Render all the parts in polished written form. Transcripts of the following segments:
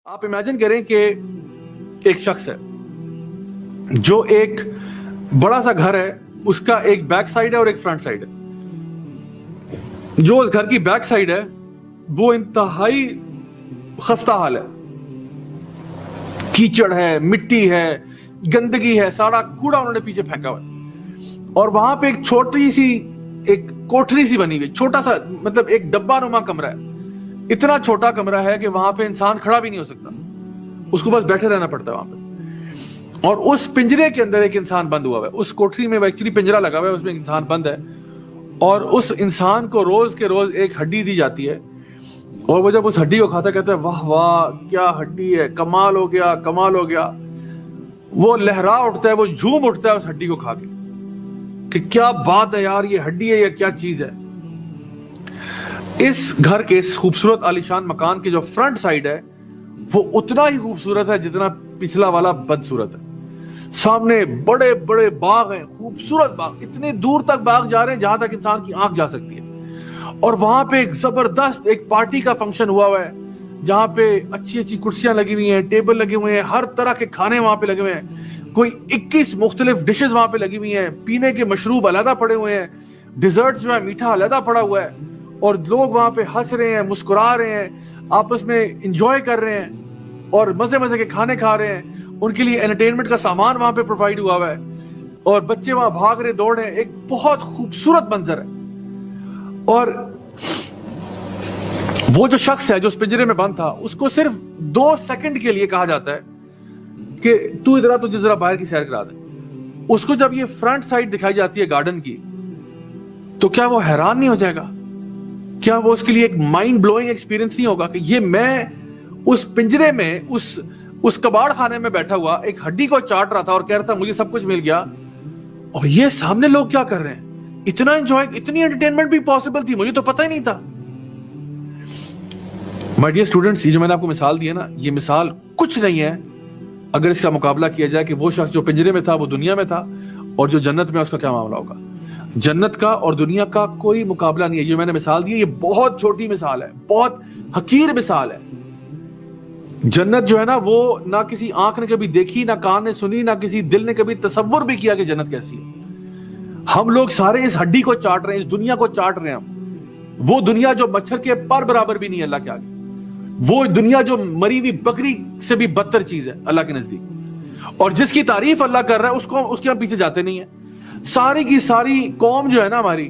आप इमेजिन करें कि एक शख्स है जो एक बड़ा सा घर है, उसका एक बैक साइड है और एक फ्रंट साइड है। जो उस घर की बैक साइड है वो इंतहाई खस्ता हाल है, कीचड़ है, मिट्टी है, गंदगी है, सारा कूड़ा उन्होंने पीछे फेंका हुआ है। और वहां पे एक छोटी सी एक कोठरी सी बनी हुई, छोटा सा मतलब एक डब्बा नुमा कमरा है। इतना छोटा कमरा है कि वहां पे इंसान खड़ा भी नहीं हो सकता, उसको बस बैठे रहना पड़ता है वहां पे। और उस पिंजरे के अंदर एक इंसान बंद हुआ है। उस कोठरी में एक्चुअली पिंजरा लगा हुआ है, उसमें एक इंसान बंद है और उस इंसान को रोज के रोज एक हड्डी दी जाती है। और वो जब उस हड्डी को खाता कहता है वाह वाह क्या हड्डी है, कमाल हो गया, कमाल हो गया। वो लहरा उठता है, वो झूम उठता है उस हड्डी को खा के कि क्या बात है यार, ये हड्डी है या क्या चीज है। इस घर के इस खूबसूरत आलीशान मकान की जो फ्रंट साइड है वो उतना ही खूबसूरत है जितना पिछला वाला बदसूरत है। सामने बड़े बड़े बाग हैं, खूबसूरत बाग, इतने दूर तक बाग जा रहे हैं जहां तक इंसान की आंख जा सकती है। और वहां पे एक जबरदस्त एक पार्टी का फंक्शन हुआ है जहां पे अच्छी अच्छी कुर्सियां लगी हुई हैं, टेबल लगे हुए हैं, हर तरह के खाने वहां पे लगे हुए हैं। कोई 21 मुख्तलिफ डिशेस वहां पे लगी हुई हैं, पीने के मशरूब अलहदा पड़े हुए हैं, डिजर्ट जो है मीठा अलहदा पड़ा हुआ है। और लोग वहां पे हंस रहे हैं, मुस्कुरा रहे हैं, आपस में इंजॉय कर रहे हैं और मजे मजे के खाने खा रहे हैं। उनके लिए एंटरटेनमेंट का सामान वहां पे प्रोवाइड हुआ हुआ है और बच्चे वहां भाग रहे, दौड़ रहे हैं। एक बहुत खूबसूरत मंजर है। और वो जो शख्स है जो उस पिंजरे में बंद था, उसको सिर्फ 2 सेकंड के लिए कहा जाता है कि तू इधर, तुझे जरा बाहर की सैर करा दे। उसको जब ये फ्रंट साइड दिखाई जाती है गार्डन की, तो क्या वो हैरान नहीं हो जाएगा? क्या वो उसके लिए एक माइंड ब्लोइंग एक्सपीरियंस नहीं होगा कि ये मैं उस पिंजरे में उस कबाड़ खाने में बैठा हुआ एक हड्डी को चाट रहा था और कह रहा था मुझे सब कुछ मिल गया, और ये सामने लोग क्या कर रहे हैं? इतना एंजॉय, इतनी एंटरटेनमेंट भी पॉसिबल थी, मुझे तो पता ही नहीं था। माय डियर स्टूडेंट्स, ये जो मैंने आपको मिसाल दी है ना, ये मिसाल कुछ नहीं है अगर इसका मुकाबला किया जाए कि वो शख्स जो पिंजरे में था वो दुनिया में था और जो जन्नत में उसका क्या मामला होगा। जन्नत का और दुनिया का कोई मुकाबला नहीं है। जो मैंने मिसाल दी है ये बहुत छोटी मिसाल है, बहुत हकीर मिसाल है। जन्नत जो है ना, वो ना किसी आंख ने कभी देखी, ना कान ने सुनी, ना किसी दिल ने कभी तसव्वुर भी किया कि जन्नत कैसी है। हम लोग सारे इस हड्डी को चाट रहे हैं, इस दुनिया को चाट रहे हैं हम। वो दुनिया जो मच्छर के पर बराबर भी नहीं है अल्लाह के आगे, वो दुनिया जो मरी हुई बकरी से भी बदतर चीज है अल्लाह के नजदीक। और जिसकी तारीफ अल्लाह कर रहा है उसके हम पीछे जाते नहीं है। सारी की सारी कौम जो है ना हमारी,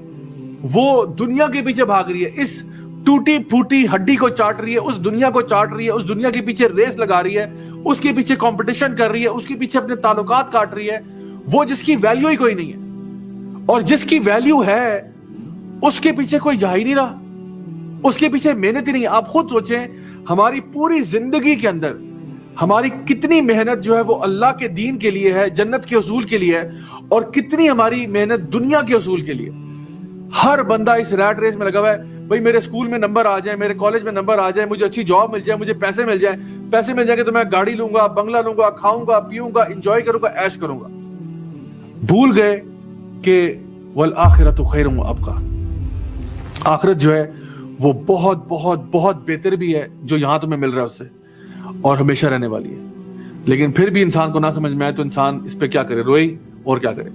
वो दुनिया के पीछे भाग रही है, इस टूटी फूटी हड्डी को चाट रही है, उस दुनिया को चाट रही है, उस दुनिया के पीछे रेस लगा रही है, उसके पीछे कंपटीशन कर रही है, उसके पीछे अपने ताल्लुकात काट रही है। वो जिसकी वैल्यू ही कोई नहीं है, और जिसकी वैल्यू है उसके पीछे कोई जा ही नहीं रहा, उसके पीछे मेहनत ही नहीं है। आप खुद सोचें, हमारी पूरी जिंदगी के अंदर हमारी कितनी मेहनत जो है वो अल्लाह के दीन के लिए है, जन्नत के उसूल के लिए है, और कितनी हमारी मेहनत दुनिया के उसूल के लिए। हर बंदा इस रैट रेस में लगा हुआ है, भाई मेरे स्कूल में नंबर आ जाए, मेरे कॉलेज में नंबर आ जाए, मुझे अच्छी जॉब मिल जाए, मुझे पैसे मिल जाए, पैसे मिल जाएंगे तो मैं गाड़ी लूंगा, बंगला लूंगा, खाऊंगा, पीऊंगा, इंजॉय करूंगा, ऐश करूंगा। भूल गए कि वल आखिरतु खैरुम व अबका, आखिरत जो है वो बहुत बहुत बहुत बेहतर भी है जो यहां तुम्हें मिल रहा है उससे, और हमेशा रहने वाली है। लेकिन फिर भी इंसान को ना समझ में आए तो इंसान इस पे क्या करे, रोए और क्या करे।